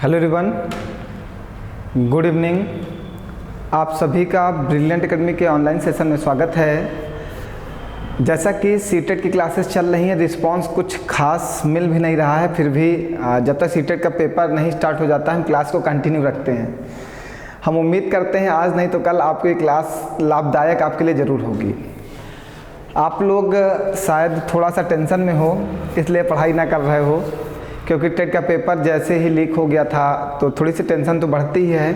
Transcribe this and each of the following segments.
Hello everyone, good evening. आप सभी का ब्रिलियंट एकेडमी के ऑनलाइन सेशन में स्वागत है। जैसा कि सीटेट की क्लासेस चल रही हैं, रिस्पांस कुछ खास मिल भी नहीं रहा है, फिर भी जब तक सीटेट का पेपर नहीं स्टार्ट हो जाता है हम क्लास को कंटिन्यू रखते हैं। हम उम्मीद करते हैं आज नहीं तो कल आपको ये क्लास लाभदायक आपके लिए ज़रूर होगी। आप लोग शायद थोड़ा सा टेंशन में हो, इसलिए पढ़ाई ना कर रहे हो, क्योंकि टेट का पेपर जैसे ही लीक हो गया था तो थोड़ी सी टेंशन तो बढ़ती ही है।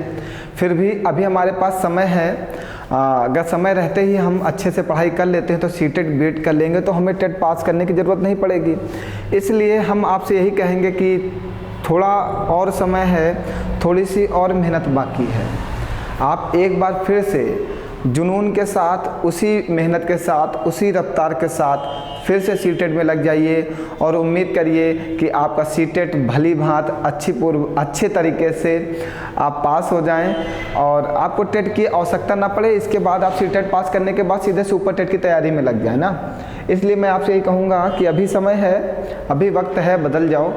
फिर भी अभी हमारे पास समय है, अगर समय रहते ही हम अच्छे से पढ़ाई कर लेते हैं तो सीटेट बीट कर लेंगे, तो हमें टेट पास करने की ज़रूरत नहीं पड़ेगी। इसलिए हम आपसे यही कहेंगे कि थोड़ा और समय है, थोड़ी सी और मेहनत बाकी है। आप एक बार फिर से जुनून के साथ, उसी मेहनत के साथ, उसी रफ्तार के साथ फिर से सीटेट में लग जाइए और उम्मीद करिए कि आपका सीटेट भली भांत अच्छे तरीके से आप पास हो जाएं और आपको टेट की आवश्यकता ना पड़े। इसके बाद आप सीटेट पास करने के बाद सीधे सुपर टेट की तैयारी में लग जाए ना। इसलिए मैं आपसे यही कहूँगा कि अभी समय है, अभी वक्त है, बदल जाओ।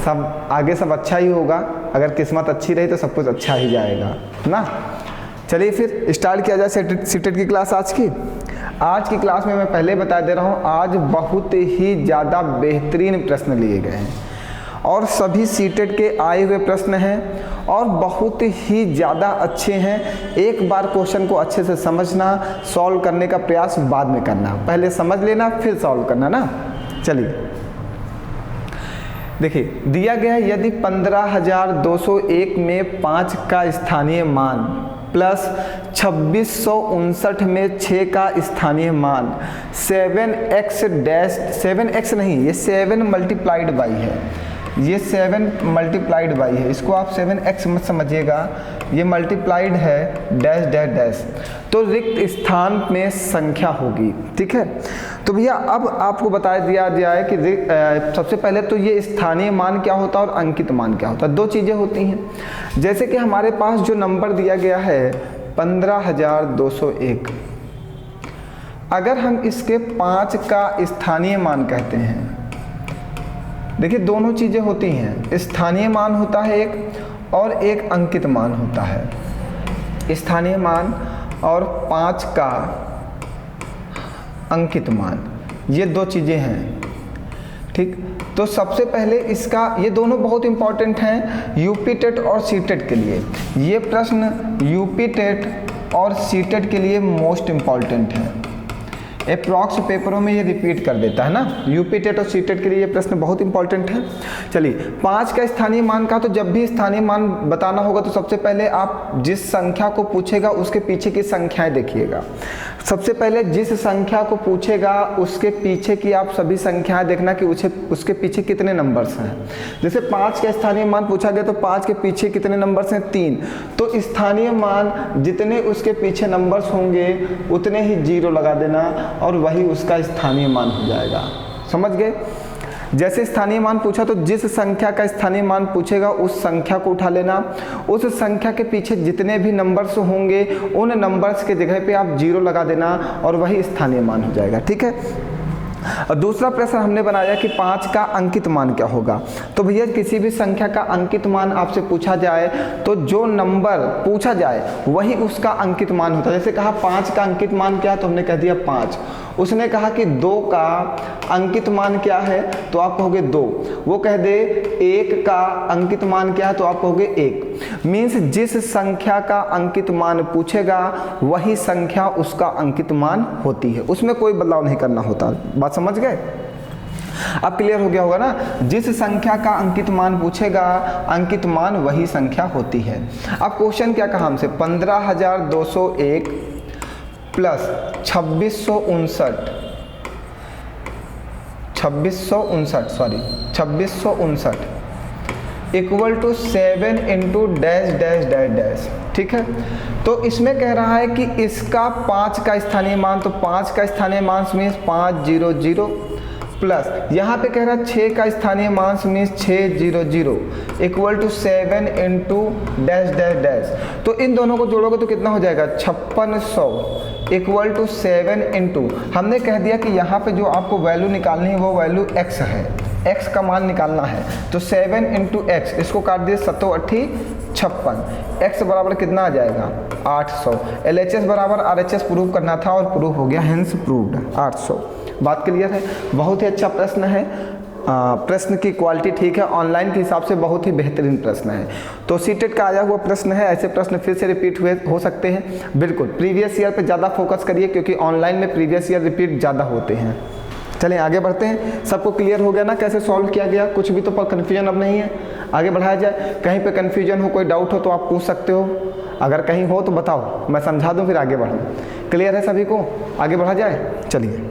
सब आगे सब अच्छा ही होगा। अगर किस्मत अच्छी रही तो सब कुछ अच्छा ही जाएगा ना। चलिए फिर स्टार्ट किया जाए सीटेट की क्लास आज की क्लास में मैं पहले बता दे रहा हूँ, आज बहुत ही ज़्यादा बेहतरीन प्रश्न लिए गए हैं और सभी सीटेट के आए हुए प्रश्न हैं और बहुत ही ज़्यादा अच्छे हैं। एक बार क्वेश्चन को अच्छे से समझना, सॉल्व करने का प्रयास बाद में करना, पहले समझ लेना फिर सॉल्व करना ना। चलिए देखिए, दिया गया है यदि 15,201 में 5 का स्थानीय मान प्लस 2659 में 6 का स्थानीय मान 7x नहीं, ये 7 मल्टीप्लाइड बाई है, ये 7 मल्टीप्लाइड बाई है। इसको आप 7x मत समझिएगा, ये मल्टीप्लाइड है डैश डैश डैश, तो रिक्त स्थान में संख्या होगी। ठीक है, तो भैया अब आपको बता दिया जाए कि सबसे पहले तो ये स्थानीय मान क्या होता है और अंकित मान क्या होता है। दो चीज़ें होती हैं। जैसे कि हमारे पास जो नंबर दिया गया है 15,201, अगर हम इसके 5 का स्थानीय मान कहते हैं, देखिए दोनों चीज़ें होती हैं, स्थानीय मान होता है एक और एक अंकित मान होता है। स्थानीय मान और 5 का अंकित मान, ये दो चीज़ें हैं। ठीक, तो सबसे पहले इसका, ये दोनों बहुत इंपॉर्टेंट हैं यूपी टेट और सीटेट के लिए। ये प्रश्न यूपी टेट और सीटेट के लिए मोस्ट इम्पॉर्टेंट है। अप्रॉक्स पेपरों में ये रिपीट कर देता है ना। यूपी टेट और सीटेट के लिए ये प्रश्न बहुत इंपॉर्टेंट है। चलिए, 5 का स्थानीय मान का, तो जब भी स्थानीय मान बताना होगा तो सबसे पहले आप जिस संख्या को पूछेगा उसके पीछे की संख्याएं देखिएगा। सबसे पहले जिस संख्या को पूछेगा उसके पीछे की आप सभी संख्याएं देखना कि उसके पीछे कितने नंबर्स हैं। जैसे 5 का स्थानीय मान पूछा गया तो 5 के पीछे कितने नंबर्स हैं, 3, तो स्थानीय मान जितने उसके पीछे नंबर्स होंगे उतने ही 0 लगा देना और वही उसका स्थानीय मान हो जाएगा। समझ गए? जैसे स्थानीय मान पूछा तो जिस संख्या का स्थानीय मान पूछेगा उस संख्या को उठा लेना, उस संख्या के पीछे जितने भी नंबर्स होंगे उन नंबर्स के जगह पे आप 0 लगा देना और वही स्थानीय मान हो जाएगा। ठीक है, और दूसरा प्रश्न हमने बनाया कि 5 का अंकित मान क्या होगा। तो भैया किसी भी संख्या का अंकित मान आपसे पूछा जाए तो जो नंबर पूछा जाए वही उसका अंकित मान होता है। जैसे कहा 5 का अंकित मान क्या है, तो हमने कह दिया 5। उसने कहा कि 2 का अंकित मान क्या है, तो आप कहोगे 2। वो कह दे 1 का अंकित मान क्या है, तो आप कहोगे 1। मीन्स जिस संख्या का अंकित मान पूछेगा वही संख्या उसका अंकित मान होती है, उसमें कोई बदलाव नहीं करना होता। बात समझ गए? अब क्लियर हो गया होगा ना। जिस संख्या का अंकित मान पूछेगा अंकित मान वही संख्या होती है। अब क्वेश्चन क्या कहा हमसे, 15,201 plus 2659 equal to 7 into dash dash dash dash. ठीक है, तो इसमें कह रहा है कि इसका 5 का स्थानीय मान, तो 5 का स्थानीय मान मीन्स 500 प्लस यहाँ पे कह रहा है 6 का स्थानीय मान means 600 equal to 7 into dash dash dash. तो इन दोनों को जोड़ोगे तो कितना हो जाएगा, 5600 इक्वल टू 7 इंटू, हमने कह दिया कि यहाँ पे जो आपको वैल्यू निकालनी है वो वैल्यू x है, x का मान निकालना है, तो 7 इंटू एक्स, इसको काट दिए 7 8 56, x बराबर कितना आ जाएगा 800। LHS बराबर RHS प्रूव करना था और प्रूव हो गया, हेंस प्रूव्ड 800। बात क्लियर है। बहुत ही अच्छा प्रश्न है, प्रश्न की क्वालिटी ठीक है, ऑनलाइन के हिसाब से बहुत ही बेहतरीन प्रश्न है। तो सीटेट का आया हुआ प्रश्न है, ऐसे प्रश्न फिर से रिपीट हुए हो सकते हैं। बिल्कुल प्रीवियस ईयर पे ज़्यादा फोकस करिए, क्योंकि ऑनलाइन में प्रीवियस ईयर रिपीट ज़्यादा होते हैं। चलिए आगे बढ़ते हैं। सबको क्लियर हो गया ना कैसे सॉल्व किया गया? कुछ भी तो कन्फ्यूजन अब नहीं है, आगे बढ़ाया जाए। कहीं पे कन्फ्यूजन हो, कोई डाउट हो तो आप पूछ सकते हो, अगर कहीं हो तो बताओ, मैं समझा दूँ फिर आगे बढ़ूँ। क्लियर है सभी को? आगे बढ़ा जाए। चलिए,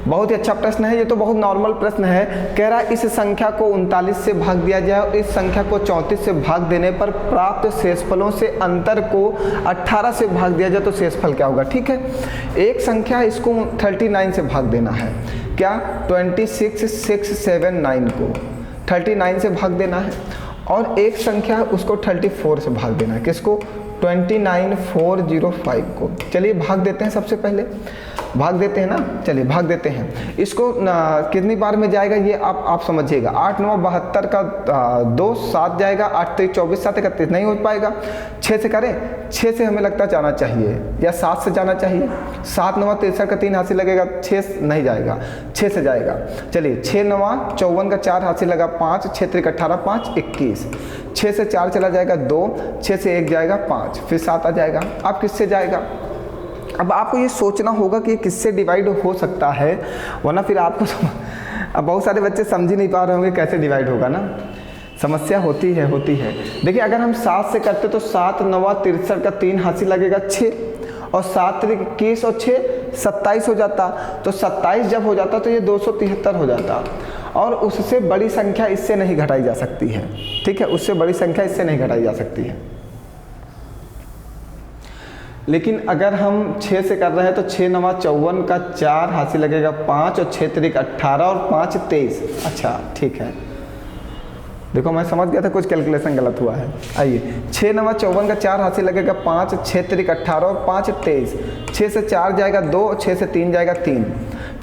बहुत ही अच्छा प्रश्न है, ये तो बहुत नॉर्मल प्रश्न है। कह रहा है इस संख्या को 39 से भाग दिया जाए और इस संख्या को 34 से भाग देने पर प्राप्त शेषफलों से अंतर को 18 से भाग दिया जाए तो शेषफल क्या होगा? ठीक है, एक संख्या इसको 39 से भाग देना है, क्या 26679 को 39 से भाग देना है, और एक संख्या उसको 34 से भाग देना है, किसको? 29405 को। चलिए भाग देते हैं, सबसे पहले भाग देते हैं ना, चलिए भाग देते हैं। इसको कितनी बार में जाएगा ये आप समझिएगा। 8 9 72 का 2 7 जाएगा, 8 3 24 7 31 नहीं हो पाएगा। 6 से करें, 6 से हमें लगता जाना चाहिए या 7 से जाना चाहिए। 7 9 63 का 3 हासिल लगेगा, 6 नहीं जाएगा, 6 से जाएगा। चलिए 6 9 54 का 4 हासिल लगा 5, 6 3 18 5 21, 6 से 4 चला जाएगा 2, 6 से 1 जाएगा 5, फिर 7 आ जाएगा। अब किससे जाएगा? अब आपको ये सोचना होगा कि ये किससे डिवाइड हो सकता है, वरना फिर आपको अब बहुत सारे बच्चे समझ ही नहीं पा रहे होंगे कैसे डिवाइड होगा ना, समस्या होती है। देखिए अगर हम 7 से करते तो 7 9 63 का 3 हासिल लगेगा 6, और 7 3 21 और 6 27 हो जाता। तो 27 जब हो जाता तो ये 273 हो जाता, और उससे बड़ी संख्या इससे नहीं घटाई जा सकती है। ठीक है, उससे बड़ी संख्या इससे नहीं घटाई जा सकती है। लेकिन अगर हम 6 से कर रहे हैं तो 6 9 54 का 4 हासिल लगेगा 5, और 6 3 18 और 5 23। अच्छा ठीक है, देखो मैं समझ गया था कुछ कैलकुलेशन गलत हुआ है। आइए 6 9 54 का 4 हासिल लगेगा 5, 6 3 18 और 5 23, 6 से 4 जाएगा 2, 6 से 3 जाएगा 3,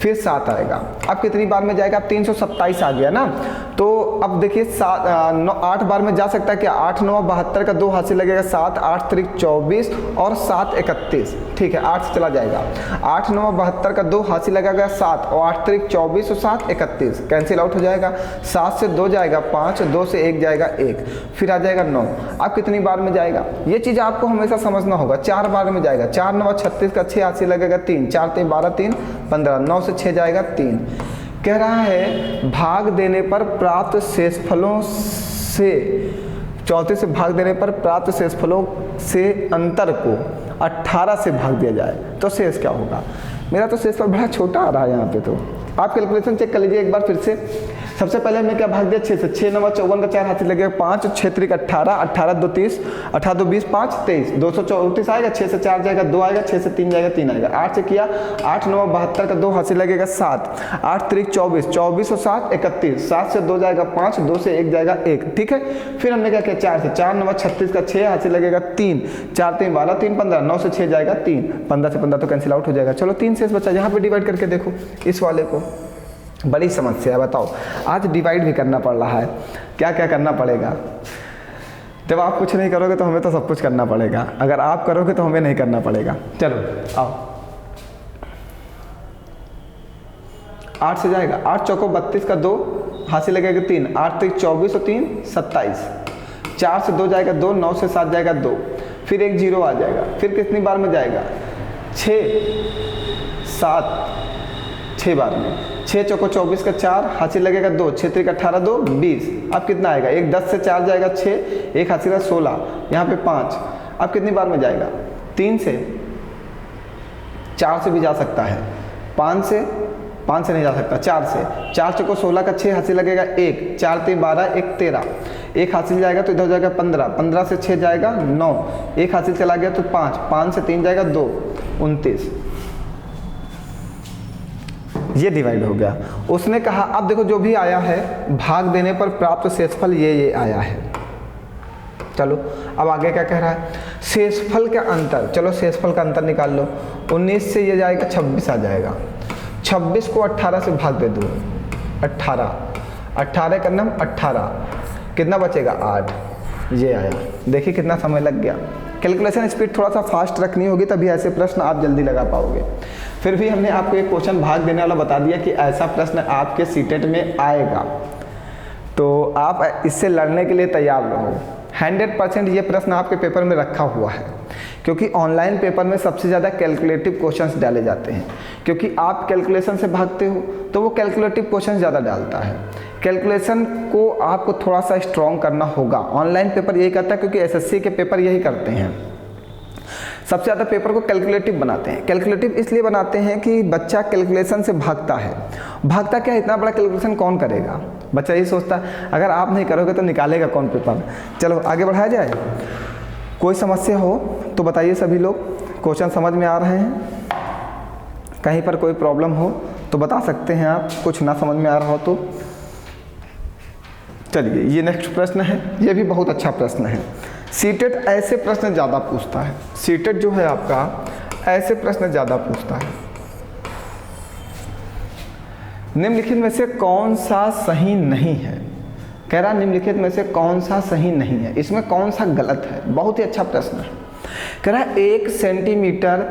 फिर 7 आएगा। अब कितनी बार में जाएगा? अब 327 आ गया ना, तो अब देखिए 8 बार में जा सकता है क्या? 8 9 72 का 2 हासिल लगेगा 7, 8 3 24 और 7 31। ठीक है, 8 से चला जाएगा। 8 9 72 का 2 हासिल लगेगा 7, और 8 3 24 और 7 31 कैंसिल आउट हो जाएगा। 7 से 2 जाएगा 5, 2 से 1 जाएगा 1, फिर आ जाएगा 9। अब कितनी बार में जाएगा? ये चीज़ आपको हमेशा समझना होगा। 4 बार में जाएगा। 4 9 36 का 6 हासिल लगेगा 3, 4 3 12 3 15, 9 से 6 जाएगा 3। कह रहा है भाग देने पर प्राप्त शेषफलों से 34 से भाग देने पर प्राप्त शेषफलों से अंतर को 18 से भाग दिया जाए तो शेष क्या होगा? मेरा तो शेषफल बड़ा छोटा आ रहा है यहाँ पे, तो आप कैलकुलेशन चेक कर लीजिए एक बार फिर से। सबसे पहले हमने क्या भाग दिया? 6 से। 6 9 54 का 4 हासिल लगेगा 5, 6 3 18, 18 2 30, 18 2 20 5 23, 234 आएगा। 6 से 4 जाएगा 2 आएगा, 6 से 3 जाएगा 3 आएगा। 8 से किया, 8 9 72 का 2 हासिल लगेगा 7, 8 3 24, 24 और 7 31, 7 से 2 जाएगा 5, 2 से 1 जाएगा 1। ठीक है, फिर हमने क्या किया? 4 से। 4 9 36 का 6 हासिल लगेगा 3, 4 3 12 3 15, 9 से 6 जाएगा 3, 15 से 15 तो कैंसिल आउट हो जाएगा। चलो 3 शेष बचा, यहाँ पे डिवाइड करके देखो इस वाले को। बड़ी समस्या है, बताओ आज डिवाइड भी करना पड़ रहा है, क्या क्या करना पड़ेगा। जब आप कुछ नहीं करोगे तो हमें तो सब कुछ करना पड़ेगा, अगर आप करोगे तो हमें नहीं करना पड़ेगा। चलो आओ, 8 से जाएगा। 8 चौको 32 का 2 हासिल लगेगा 3, 8 3 24 और 3 27, 4 से 2 जाएगा 2, 9 से 7 जाएगा 2, फिर 1 0 आ जाएगा। फिर कितनी बार में जाएगा? 6 7 6 बार में। 6 चौको 24 का 4 हासिल लगेगा 2, 6 3 18 2 20। अब कितना आएगा? 1 10 से 4 जाएगा 6, 1 हासिल है 16, यहाँ पे 5। अब कितनी बार में जाएगा? 3 से, 4 से भी जा सकता है, 5 से नहीं जा सकता, 4 से। 4 चौको 16 का 6 हासिल लगेगा 1, 4 3 12 1 13, 1 हासिल जाएगा तो इधर हो जाएगा 15, 15 से 6 जाएगा 9, 1 हासिल चला गया तो 5, 5 से 3 जाएगा 2 29। ये डिवाइड हो गया। उसने कहा अब देखो जो भी आया है भाग देने पर प्राप्त शेषफल ये आया है। चलो अब आगे क्या कह रहा है? शेषफल का अंतर, चलो शेषफल का अंतर निकाल लो, 19 से ये जाएगा 26 आ जाएगा, 26 को 18 से भाग दे दो, 18, 18 का नाम 18, कितना बचेगा 8, ये आया। देखिए कितना समय लग गया। कैलकुलेशन स्पीड थोड़ा सा फास्ट रखनी होगी, तभी ऐसे प्रश्न आप जल्दी लगा पाओगे। फिर भी हमने आपको एक क्वेश्चन भाग देने वाला बता दिया कि ऐसा प्रश्न आपके सीटेट में आएगा, तो आप इससे लड़ने के लिए तैयार रहो। 100% ये प्रश्न आपके पेपर में रखा हुआ है, क्योंकि ऑनलाइन पेपर में सबसे ज़्यादा कैलकुलेटिव क्वेश्चंस डाले जाते हैं, क्योंकि आप कैलकुलेशन से भागते हो तो वो कैलकुलेटिव क्वेश्चन ज़्यादा डालता है। कैलकुलेशन को आपको थोड़ा सा स्ट्रॉन्ग करना होगा। ऑनलाइन पेपर यही करता है, क्योंकि एसएससी के पेपर यही करते हैं, सबसे ज़्यादा पेपर को कैलकुलेटिव बनाते हैं। कैलकुलेटिव इसलिए बनाते हैं कि बच्चा कैलकुलेशन से भागता है। भागता क्या, इतना बड़ा कैलकुलेशन कौन करेगा, बच्चा यही सोचता है अगर आप नहीं करोगे तो निकालेगा कौन पेपर। चलो आगे बढ़ाया जाए। कोई समस्या हो तो बताइए सभी लोग, क्वेश्चन समझ में आ रहे हैं? कहीं पर कोई प्रॉब्लम हो तो बता सकते हैं आप, कुछ ना समझ में आ रहा हो तो। चलिए ये नेक्स्ट प्रश्न है, ये भी बहुत अच्छा प्रश्न है। सीटेट ऐसे प्रश्न ज़्यादा पूछता है, सीटेट जो है आपका ऐसे प्रश्न ज़्यादा पूछता है। निम्नलिखित में से कौन सा सही नहीं है, कह रहा निम्नलिखित में से कौन सा सही नहीं है, इसमें कौन सा गलत है। बहुत ही अच्छा प्रश्न है। कह रहा 1 सेंटीमीटर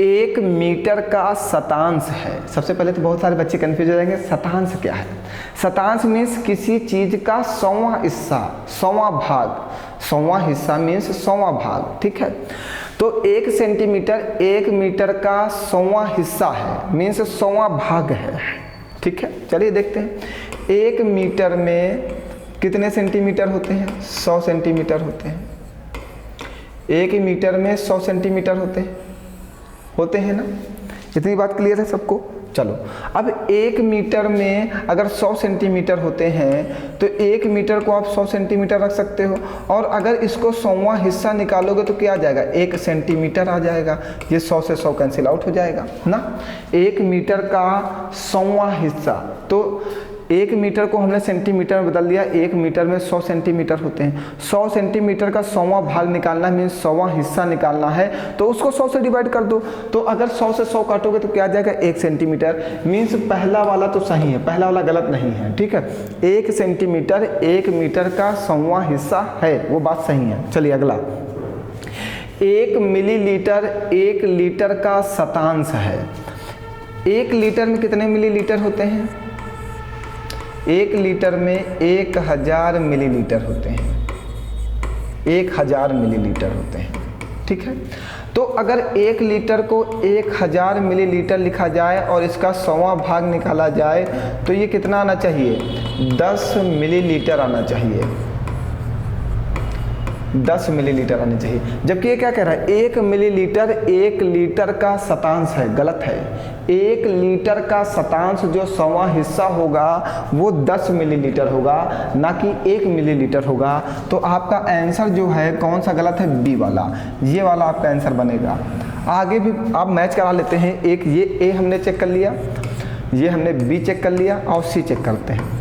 1 मीटर का शतांश है। सबसे पहले तो बहुत सारे बच्चे कंफ्यूज हो जाएंगे, शतांश क्या है। शतांश मीन्स किसी चीज का 100वां हिस्सा, 100वां भाग, 100वां हिस्सा मीन्स 100वां भाग, ठीक है। तो 1 सेंटीमीटर 1 मीटर का 100वां हिस्सा है, मीन्स 100वां भाग है, ठीक है। चलिए देखते हैं 1 मीटर में कितने सेंटीमीटर होते हैं, 100 सेंटीमीटर होते हैं। 1 मीटर में 100 सेंटीमीटर होते हैं ना, इतनी बात क्लियर है सबको। चलो अब 1 मीटर में अगर 100 सेंटीमीटर होते हैं तो 1 मीटर को आप 100 सेंटीमीटर रख सकते हो, और अगर इसको 100वां हिस्सा निकालोगे तो क्या आ जाएगा, 1 सेंटीमीटर आ जाएगा। ये 100 से 100 कैंसिल आउट हो जाएगा ना। 1 मीटर का 100वां हिस्सा, तो 1 मीटर को हमने सेंटीमीटर में बदल दिया, 1 मीटर में 100 सेंटीमीटर होते हैं। 100 सेंटीमीटर का 100वां भाग निकालना है, मीन्स 100वां हिस्सा निकालना है, तो उसको 100 से डिवाइड कर दो। तो अगर 100 से 100 काटोगे तो क्या आ जाएगा, 1 सेंटीमीटर। मीन्स पहला वाला तो सही है, पहला वाला गलत नहीं है, ठीक है। 1 सेंटीमीटर 1 मीटर का 100वां हिस्सा है, वो बात सही है। चलिए अगला, 1 मिलीलीटर 1 लीटर का शतांश है। 1 लीटर में कितने मिलीलीटर होते हैं, 1 लीटर में 1000 मिलीलीटर होते हैं, 1000 मिलीलीटर होते हैं, ठीक है। तो अगर 1 लीटर को 1000 मिलीलीटर लिखा जाए और इसका 100वां भाग निकाला जाए तो ये कितना आना चाहिए, 10 मिलीलीटर आना चाहिए, 10 मिलीलीटर आनी चाहिए। जबकि ये क्या कह रहा है, 1 मिलीलीटर 1 लीटर का शतांश है, गलत है। 1 लीटर का शतांश जो 100वां हिस्सा होगा वो 10 मिलीलीटर होगा, ना कि 1 मिलीलीटर होगा। तो आपका आंसर जो है कौन सा गलत है, बी वाला, ये वाला आपका आंसर बनेगा। आगे भी आप मैच करा लेते हैं, एक ये ए हमने चेक कर लिया, ये हमने बी चेक कर लिया, और सी चेक करते हैं।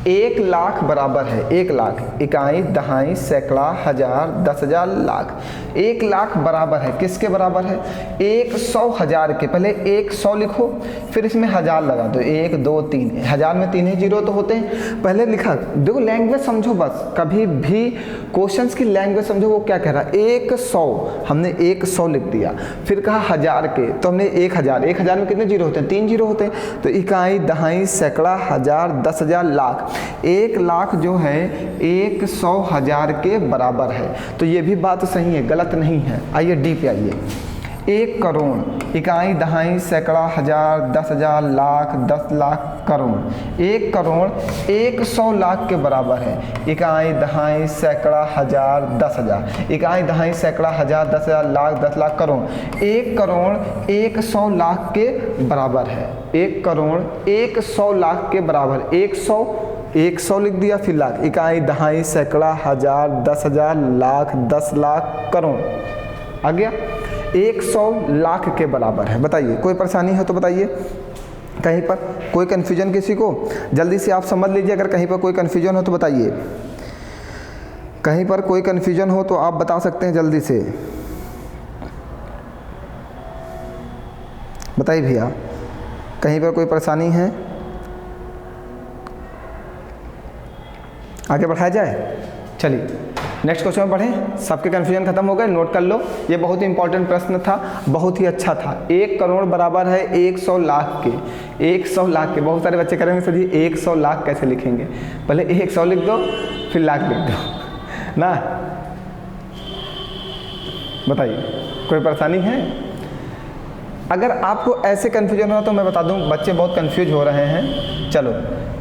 1 लाख बराबर है, 1 लाख, इकाई, दहाई, सैकड़ा, हजार, 10,000, लाख। 1 लाख बराबर है किसके बराबर है, 100,000 के। पहले 100 लिखो, फिर इसमें हजार लगा दो, 1 2 3, हजार में 3 ही जीरो तो होते हैं। पहले लिखा, देखो लैंग्वेज समझो बस, कभी भी क्वेश्चंस की लैंग्वेज समझो। वो क्या कह रहा है, 100, हमने 100 लिख दिया, फिर कहा हजार के, तो हमने 1000, 1000 में कितने जीरो होते हैं, 3 जीरो होते हैं। तो इकाई, दहाई, सैकड़ा, हजार, 10,000, लाख। 1 लाख जो है 100,000 के बराबर है, तो ये भी बात सही है, गलत नहीं है। आइए डी पे आइए। 1 करोड़, इकाई, दहाई, सैकड़ा, हजार, 10,000, लाख, 10 लाख, करोड़। 1 करोड़ 100 लाख के बराबर है, इकाई, दहाई, सैकड़ा, हजार, 10,000, इकाई, दहाई, सैकड़ा, हजार, 10,000, लाख, 10 लाख, करोड़। 1 करोड़ 100 लाख के बराबर है, 1 करोड़ 100 लाख के बराबर, 100 लिख दिया, फिर लाख, इकाई, दहाई, सैकड़ा, हजार, 10,000, लाख, 10 लाख, करोड़। आ गया, 100 लाख के बराबर है। बताइए कोई परेशानी है तो बताइए, कहीं पर कोई कन्फ्यूजन किसी को, जल्दी से आप समझ लीजिए, अगर कहीं पर कोई कन्फ्यूजन हो तो बताइए। कहीं पर कोई कन्फ्यूजन हो तो आप बता सकते हैं जल्दी से, बताइए भैया, कहीं पर कोई परेशानी है? आगे बढ़ाया जाए। चलिए नेक्स्ट क्वेश्चन में बढ़ें। सबके कन्फ्यूजन खत्म हो गए, नोट कर लो। ये बहुत ही इंपॉर्टेंट प्रश्न था, बहुत ही अच्छा था। 1 करोड़ बराबर है 100 लाख के। 100 लाख के, बहुत सारे बच्चे करेंगे सर जी 100 लाख कैसे लिखेंगे? पहले 100 लिख दो फिर लाख लिख दो ना, बताइए कोई परेशानी है? अगर आपको ऐसे कन्फ्यूजन हो तो मैं बता दूं, बच्चे बहुत कन्फ्यूज हो रहे हैं। चलो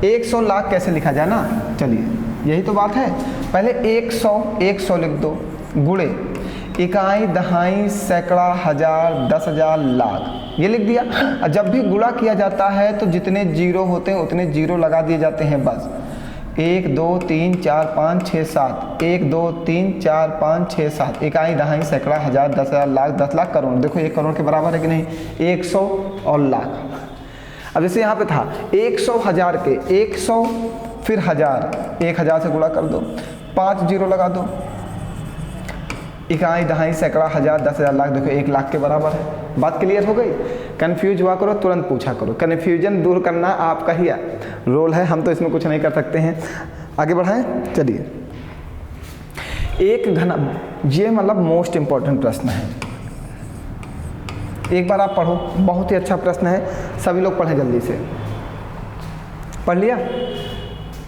100 लाख कैसे लिखा जाए ना, चलिए यही तो बात है। पहले 100 लिख दो, गुणे इकाई, दहाई, सैकड़ा, हजार, 10,000, लाख, ये लिख दिया। और जब भी गुणा किया जाता है तो जितने जीरो होते हैं उतने जीरो लगा दिए जाते हैं बस। 1 2 3 4 5 6 7, 1 2 3 4 5 6 7, इकाई, दहाई, सैकड़ा, हजार, 10,000, लाख, 10 लाख, करोड़। देखो 1 करोड़ के बराबर है कि नहीं? 100 और लाख। अब जैसे यहाँ पे था 100 हजार के, 100 फिर हजार, 1000 से गुणा कर दो, 5 जीरो लगा दो, इकाई, दहाई, सैकड़ा, हजार, 10,000, लाख, देखो 1 लाख के बराबर है। बात क्लियर हो गई? कंफ्यूज हुआ करो तुरंत पूछा करो, कन्फ्यूजन दूर करना आपका ही रोल है, हम तो इसमें कुछ नहीं कर सकते हैं। आगे बढ़ाएं। चलिए एक घना, ये मतलब मोस्ट इंपॉर्टेंट प्रश्न है, एक बार आप पढ़ो, बहुत ही अच्छा प्रश्न है, सभी लोग पढ़ें जल्दी से। पढ़ लिया?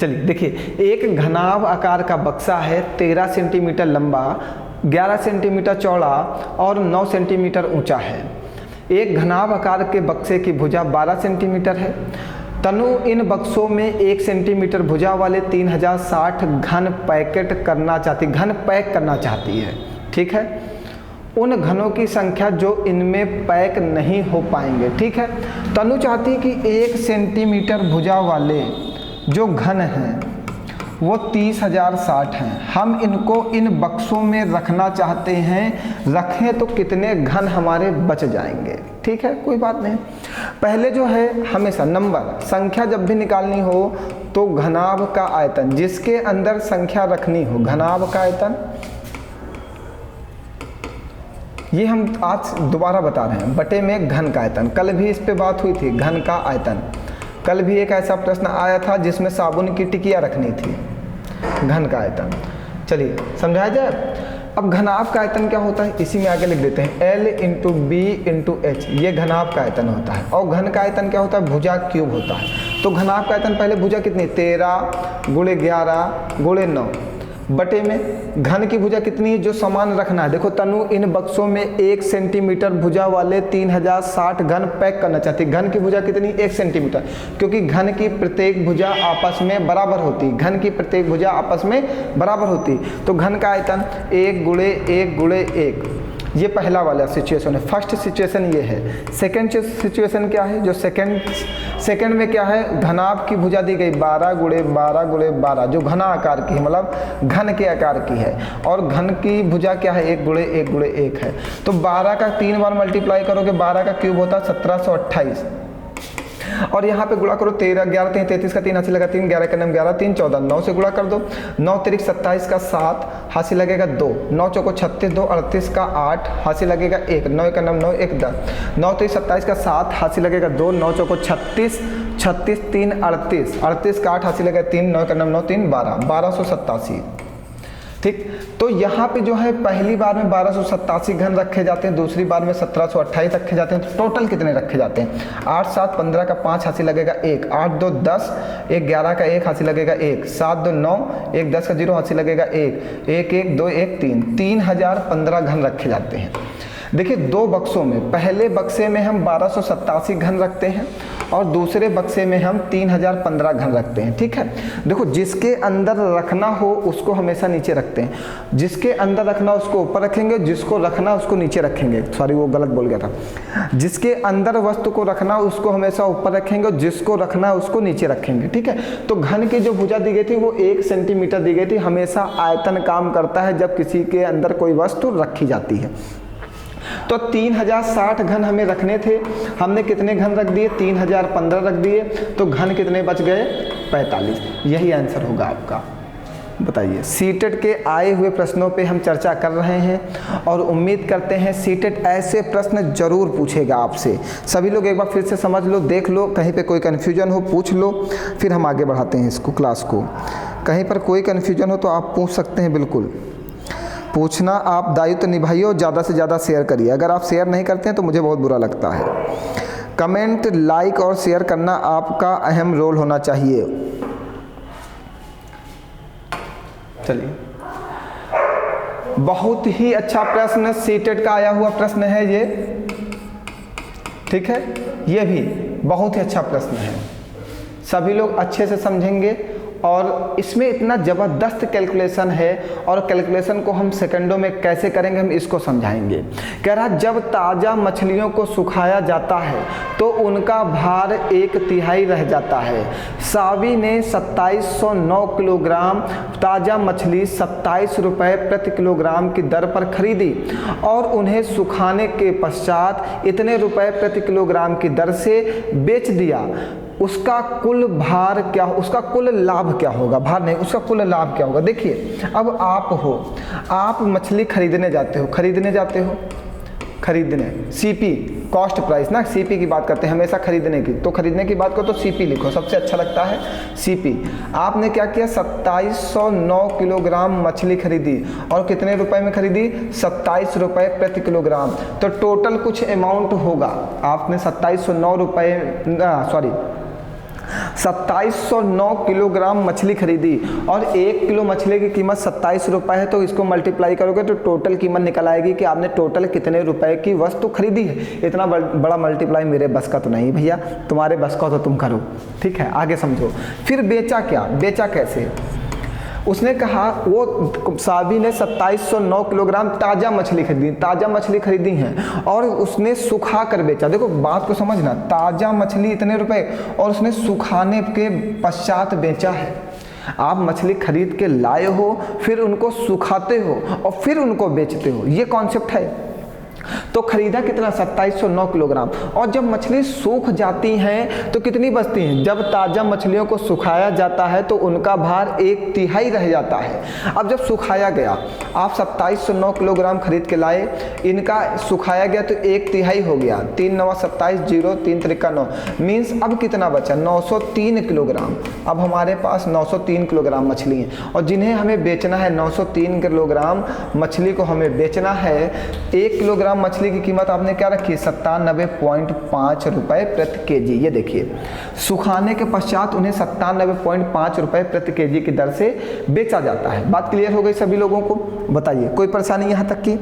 चलिए देखिए, एक घनाभ आकार का बक्सा है, 13 सेंटीमीटर लंबा, 11 सेंटीमीटर चौड़ा और 9 सेंटीमीटर ऊंचा है। एक घनाभ आकार के बक्से की भुजा 12 सेंटीमीटर है। तनु इन बक्सों में 1 सेंटीमीटर भुजा वाले 3060 घन पैकेट करना चाहती, घन पैक करना चाहती है। ठीक है, उन घनों की संख्या जो इनमें पैक नहीं हो पाएंगे। ठीक है, तनु चाहती कि 1 सेंटीमीटर भुजा वाले जो घन हैं वो 30,060 हैं। हम इनको इन बक्सों में रखना चाहते हैं, रखें तो कितने घन हमारे बच जाएंगे? ठीक है, कोई बात नहीं। पहले जो है हमेशा नंबर, संख्या जब भी निकालनी हो तो घनाभ का आयतन, जिसके अंदर संख्या रखनी हो, घनाभ का आयतन, ये हम आज दोबारा बता रहे हैं, बटे में घन का आयतन। कल भी इस पे बात हुई थी, घन का आयतन। कल भी एक ऐसा प्रश्न आया था जिसमें साबुन की टिकिया रखनी थी, घन का आयतन। चलिए समझाया जाए। अब घनाभ का आयतन क्या होता है, इसी में आगे लिख देते हैं, L into B into H, ये घनाभ का आयतन होता है। और घन का आयतन क्या होता है? भुजा क्यूब होता है। तो घनाभ का आयतन पहले भुजा कितनी? 13 गुणे 11 गुणे 9 बटे में घन की भुजा कितनी है जो समान रखना है। देखो तनु इन बक्सों में 1 सेंटीमीटर भुजा वाले 3060 घन पैक करना चाहती है। घन की भुजा कितनी? 1 सेंटीमीटर, क्योंकि घन की प्रत्येक भुजा आपस में बराबर होती, घन की प्रत्येक भुजा आपस में बराबर होती। तो घन का आयतन 1 गुणे 1 गुणे 1, ये पहला वाला सिचुएशन है। फर्स्ट सिचुएशन ये है। सेकंड सिचुएशन क्या है? जो सेकंड में क्या है, घनाभ की भुजा दी गई 12 गुणे 12 गुणे 12, जो घना आकार की है, मतलब घन के आकार की है। और घन की भुजा क्या है? 1 गुणे 1 गुणे 1 है। तो 12 का 3 बार मल्टीप्लाई करोगे, 12 का क्यूब होता है 1728। और यहाँ पे गुणा करो, 13 11 3 33 का 3 हासिल लगा 3, 11 का 9 11 3 14, 9 से गुणा कर दो, 9 3 27 का 7 हासिल लगेगा 2, 9 चौको 36 2 38 का 8 हासिल लगेगा 1, 9 का 9 9 1 10, 9 3 27 का 7 हासिल लगेगा 2, 9 चौको 36 36 3 38, 38 का 8 हासिल लगेगा 3, 9 का 9 9 3 12, 1287। ठीक, तो यहाँ पे जो है पहली बार में 1287 घन रखे जाते हैं, दूसरी बार में 1728 रखे जाते हैं। तो टोटल कितने रखे जाते हैं? 8 7 15 का 5 हासिल लगेगा 1, 8 2 10, 1 11 का 1 हासिल लगेगा 1, 7 2 9, 1 10 का 0 हासिल लगेगा 1, 1 1 2 1 3, 3015 घन रखे जाते हैं। देखिए दो बक्सों में, पहले बक्से में हम 1287 घन रखते हैं और दूसरे बक्से में हम 3015 घन रखते हैं। ठीक है, देखो जिसके अंदर रखना हो उसको हमेशा नीचे रखते हैं, जिसके अंदर रखना उसको ऊपर रखेंगे, जिसको रखना उसको नीचे रखेंगे। सॉरी वो गलत बोल गया था, जिसके अंदर वस्तु को रखना उसको हमेशा ऊपर रखेंगे और जिसको रखना है उसको नीचे रखेंगे। ठीक है, तो घन की जो भुजा दी गई थी वो 1 सेंटीमीटर दी गई थी। हमेशा आयतन काम करता है जब किसी के अंदर कोई वस्तु रखी जाती है। तो 3060 घन हमें रखने थे, हमने कितने घन रख दिए? 3015 रख दिए। तो घन कितने बच गए? 45। यही आंसर होगा आपका। बताइए। सीटेट के आए हुए प्रश्नों पे हम चर्चा कर रहे हैं और उम्मीद करते हैं सीटेट ऐसे प्रश्न जरूर पूछेगा आपसे। सभी लोग एक बार फिर से समझ लो, देख लो, कहीं पे कोई कन्फ्यूजन हो पूछ लो, फिर हम आगे बढ़ाते हैं इसको, क्लास को। कहीं पर कोई कन्फ्यूजन हो तो आप पूछ सकते हैं, बिल्कुल पूछना। आप दायित्व निभाइए और ज़्यादा से ज़्यादा शेयर करिए। अगर आप शेयर नहीं करते हैं तो मुझे बहुत बुरा लगता है। कमेंट, लाइक और शेयर करना आपका अहम रोल होना चाहिए। चलिए, बहुत ही अच्छा प्रश्न सीटेट का आया हुआ प्रश्न है ये, ठीक है। ये भी बहुत ही अच्छा प्रश्न है, सभी लोग अच्छे से समझेंगे और इसमें इतना ज़बरदस्त कैलकुलेशन है और कैलकुलेशन को हम सेकंडों में कैसे करेंगे हम इसको समझाएंगे। कह रहा जब ताज़ा मछलियों को सुखाया जाता है तो उनका भार 1/3 रह जाता है। सावी ने 2709 किलोग्राम ताज़ा मछली 27 रुपये प्रति किलोग्राम की दर पर खरीदी और उन्हें सुखाने के पश्चात इतने रुपये प्रति किलोग्राम की दर से बेच दिया। उसका कुल भार क्या, उसका कुल लाभ क्या होगा? भार नहीं, उसका कुल लाभ क्या होगा? देखिए, अब आप मछली खरीदने जाते हो, खरीदने, सीपी कॉस्ट प्राइस ना, सीपी की बात करते हैं हमेशा खरीदने की, तो खरीदने की बात करो तो सीपी लिखो, सबसे अच्छा लगता है सीपी। आपने क्या किया, 2709 किलोग्राम मछली खरीदी और कितने रुपए में खरीदी? 27 रुपये प्रति किलोग्राम। तो टोटल कुछ अमाउंट होगा, आपने 2709 किलोग्राम मछली खरीदी और 1 किलो मछली की कीमत 27 रुपये है, तो इसको मल्टीप्लाई करोगे तो टोटल कीमत निकल आएगी कि आपने टोटल कितने रुपए की वस्तु खरीदी है। इतना बड़ा मल्टीप्लाई मेरे बस का तो नहीं भैया, तुम्हारे बस का तो तुम करो, ठीक है। आगे समझो। फिर बेचा क्या, बेचा कैसे? उसने कहा वो साबी ने 2709 किलोग्राम ताज़ा मछली खरीदी हैं और उसने सुखा कर बेचा। देखो बात को समझना, ताज़ा मछली इतने रुपए और उसने सुखाने के पश्चात बेचा है। आप मछली खरीद के लाए हो, फिर उनको सुखाते हो और फिर उनको बेचते हो, ये कॉन्सेप्ट है। तो खरीदा कितना? 2709 किलोग्राम। और जब मछली सूख जाती हैं तो कितनी बचती हैं? जब ताज़ा मछलियों को सुखाया जाता है तो उनका भार 1/3 रह जाता है। अब जब सुखाया गया, आप 2709 किलोग्राम खरीद के लाए, इनका सुखाया गया तो 1/3 हो गया, 3 9 27, 0 3 3 9, मीन्स अब कितना बचा? 903 किलोग्राम। अब हमारे पास 903 किलोग्राम मछली है और जिन्हें हमें बेचना है, 903 किलोग्राम मछली को हमें बेचना है। 1 किलोग्राम मछली की कीमत आपने क्या रखी? 97.5 रुपये प्रति केजी। ये देखिए, सुखाने के पश्चात उन्हें 97.5 रुपये प्रति केजी की दर से बेचा जाता है। बात क्लियर हो गई सभी लोगों को? बताइए, कोई परेशानी यहाँ तक की?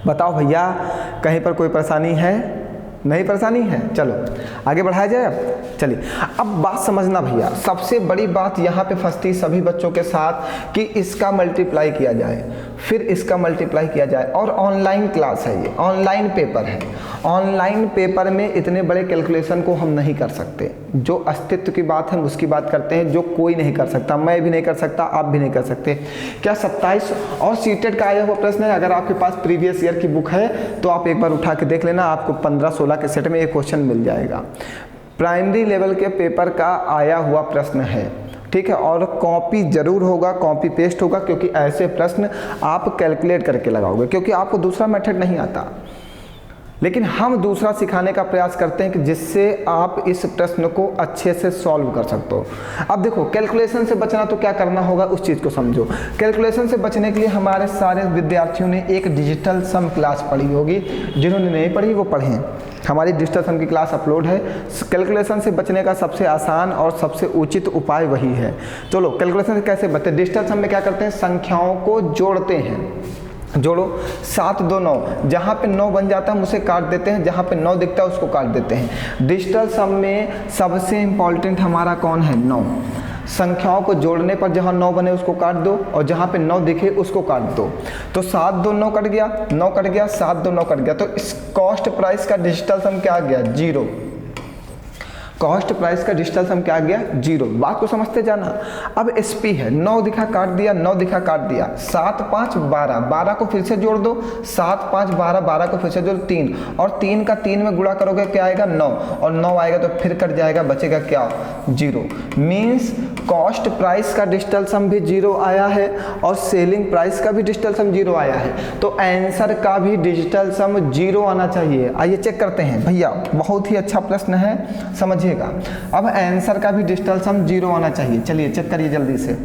बताओ भैया, कहीं पर कोई परेशानी है? नहीं परेशानी है? चलो आगे बढ़ाया जाए। अब चलिए, अब बात समझना भैया, सबसे बड़ी बात यहाँ पे फंसती सभी बच्चों के साथ कि इसका मल्टीप्लाई किया जाए, फिर इसका मल्टीप्लाई किया जाए। और ऑनलाइन क्लास है, ये ऑनलाइन पेपर है। ऑनलाइन पेपर में इतने बड़े कैलकुलेशन को हम नहीं कर सकते। जो अस्तित्व की बात है उसकी बात करते हैं, जो कोई नहीं कर सकता, मैं भी नहीं कर सकता, आप भी नहीं कर सकते। क्या 27 और सीटेट का आया हुआ प्रश्न है, अगर आपके पास प्रीवियस ईयर की बुक है तो आप एक बार उठा के देख लेना, आपको 15-16 के सेट में एक क्वेश्चन मिल जाएगा। प्राइमरी लेवल के पेपर का आया हुआ प्रश्न है, ठीक है। और कॉपी जरूर होगा, कॉपी पेस्ट होगा, क्योंकि ऐसे प्रश्न आप कैलकुलेट करके लगाओगे, क्योंकि आपको दूसरा मेथड नहीं आता। लेकिन हम दूसरा सिखाने का प्रयास करते हैं कि जिससे आप इस प्रश्न को अच्छे से सॉल्व कर सकते हो। अब देखो, कैलकुलेशन से बचना तो क्या करना होगा उस चीज़ को समझो। कैलकुलेशन से बचने के लिए हमारे सारे विद्यार्थियों ने एक डिजिटल सम क्लास पढ़ी होगी, जिन्होंने नहीं पढ़ी वो पढ़ें। हमारी डिजिटल सम की क्लास अपलोड है। कैलकुलेशन से बचने का सबसे आसान और सबसे उचित उपाय वही है। चलो, कैलकुलेशन से कैसे बचते? डिजिटल सम में क्या करते हैं? संख्याओं को जोड़ते हैं। जोड़ो, 7 2 9, जहाँ पे 9 बन जाता है हम उसे काट देते हैं, जहाँ पे 9 दिखता है उसको काट देते हैं। डिजिटल सम में सबसे इम्पॉर्टेंट हमारा कौन है? 9। संख्याओं को जोड़ने पर जहाँ 9 बने उसको काट दो और जहाँ पे 9 दिखे उसको काट दो। तो 7 2 9 कट गया, 9 कट गया, 7 2 9 कट गया। तो इस कॉस्ट प्राइस का डिजिटल सम क्या आ गया? 0। कॉस्ट प्राइस का डिजिटल सम क्या आ गया 0। बात को समझते जाना। अब एसपी है, 9 दिखा काट दिया, 9 दिखा काट दिया, 7 5 12, 12 को फिर से जोड़ दो, 7 5 12, 12 को फिर से जोड़ 3, और 3 का 3 में गुणा करोगे क्या आएगा 9, और 9 आएगा तो फिर कट जाएगा, बचेगा क्या 0। मीन्स कॉस्ट प्राइस का डिजिटल सम भी 0 आया है और सेलिंग प्राइस का भी डिजिटल सम 0 आया है। तो आंसर का भी डिजिटल सम 0 आना चाहिए। आइए चेक करते हैं भैया, बहुत ही अच्छा प्रश्न है, समझिएगा। अब आंसर का भी डिजिटल सम 0 आना चाहिए। चलिए चेक करिए जल्दी से।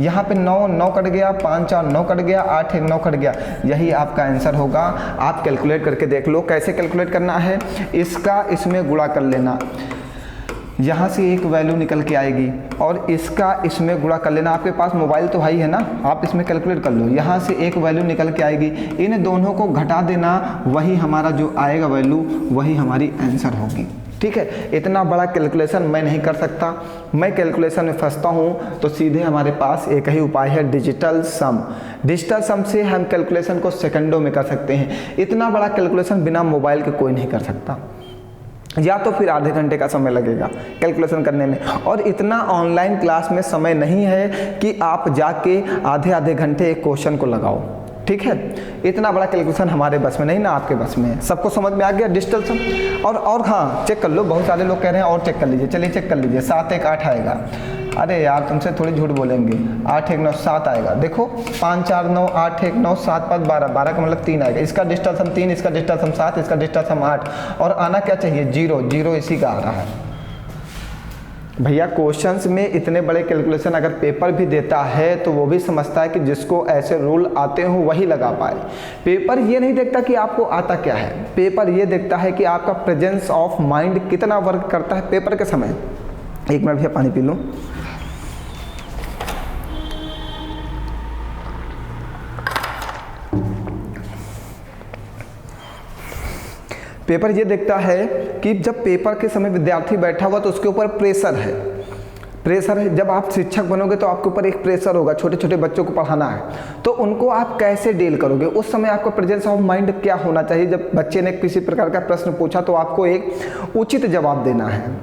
यहाँ पे 9 9 कट गया, 5 4 9 कट गया, 8 1 9 कट गया, यही आपका आंसर होगा। आप कैलकुलेट करके देख लो। कैसे कैलकुलेट करना है, इसका इसमें गुणा कर लेना, यहाँ से एक वैल्यू निकल के आएगी और इसका इसमें गुणा कर लेना। आपके पास मोबाइल तो भाई है ना, आप इसमें कैलकुलेट कर लो। यहाँ से एक वैल्यू निकल के आएगी, इन दोनों को घटा देना, वही हमारा जो आएगा वैल्यू वही हमारी आंसर होगी। ठीक है, इतना बड़ा कैलकुलेशन मैं नहीं कर सकता, मैं कैलकुलेशन में फंसता हूँ, तो सीधे हमारे पास एक ही उपाय है, डिजिटल सम। डिजिटल सम से हम कैलकुलेशन को सेकंडों में कर सकते हैं। इतना बड़ा कैलकुलेशन बिना मोबाइल के कोई नहीं कर सकता, या तो फिर आधे घंटे का समय लगेगा कैलकुलेशन करने में, और इतना ऑनलाइन क्लास में समय नहीं है कि आप जाके आधे आधे घंटे एक क्वेश्चन को लगाओ। ठीक है, इतना बड़ा कैलकुलेशन हमारे बस में नहीं ना, आपके बस में है। सबको समझ में आ गया डिजिटल सम? और हाँ, चेक कर लो, बहुत सारे लोग कह रहे हैं और चेक कर लीजिए। चलिए चेक कर लीजिए, 7 1 8 आएगा। अरे यार तुमसे थोड़ी झूठ बोलेंगे, 8 1 9 7 आएगा। देखो 5 4 9 8 1 9 7 5 12, 12 का मतलब 3 आएगा। इसका डिजिटल सम 3, इसका डिजिटल सम 7, इसका डिजिटल सम 8, और आना क्या चाहिए 0। 0 इसी का आ रहा है भैया। क्वेश्चंस में इतने बड़े कैलकुलेशन अगर पेपर भी देता है तो वो भी समझता है कि जिसको ऐसे रूल आते हो वही लगा पाए। पेपर ये नहीं देखता कि आपको आता क्या है, पेपर ये देखता है कि आपका प्रेजेंस ऑफ माइंड कितना वर्क करता है पेपर के समय। एक मिनट भैया पानी पी लूँ। पेपर ये देखता है कि जब पेपर के समय विद्यार्थी बैठा हुआ तो उसके ऊपर प्रेशर है, प्रेशर है। जब आप शिक्षक बनोगे तो आपके ऊपर एक प्रेशर होगा, छोटे छोटे बच्चों को पढ़ाना है, तो उनको आप कैसे डील करोगे, उस समय आपका प्रेजेंस ऑफ माइंड क्या होना चाहिए। जब बच्चे ने किसी प्रकार का प्रश्न पूछा तो आपको एक उचित जवाब देना है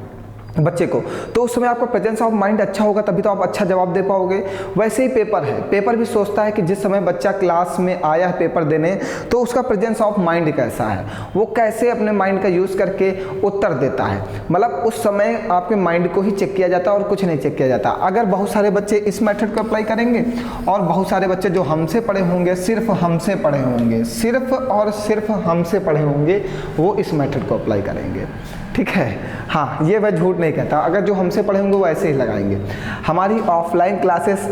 बच्चे को, तो उस समय आपका प्रेजेंस ऑफ माइंड अच्छा होगा, तभी तो आप अच्छा जवाब दे पाओगे। वैसे ही पेपर है, पेपर भी सोचता है कि जिस समय बच्चा क्लास में आया है पेपर देने, तो उसका प्रेजेंस ऑफ माइंड कैसा है, वो कैसे अपने माइंड का यूज़ करके उत्तर देता है। मतलब उस समय आपके माइंड को ही चेक किया जाता है और कुछ नहीं चेक किया जाता। अगर बहुत सारे बच्चे इस मेथड को अप्लाई करेंगे और बहुत सारे बच्चे जो हमसे पढ़े होंगे, सिर्फ हमसे पढ़े होंगे, सिर्फ और सिर्फ हमसे पढ़े होंगे, वो इस मेथड को अप्लाई करेंगे। ठीक है, हाँ, ये मैं झूठ नहीं कहता। अगर जो हमसे पढ़े होंगे वो ऐसे ही लगाएंगे। हमारी ऑफलाइन क्लासेस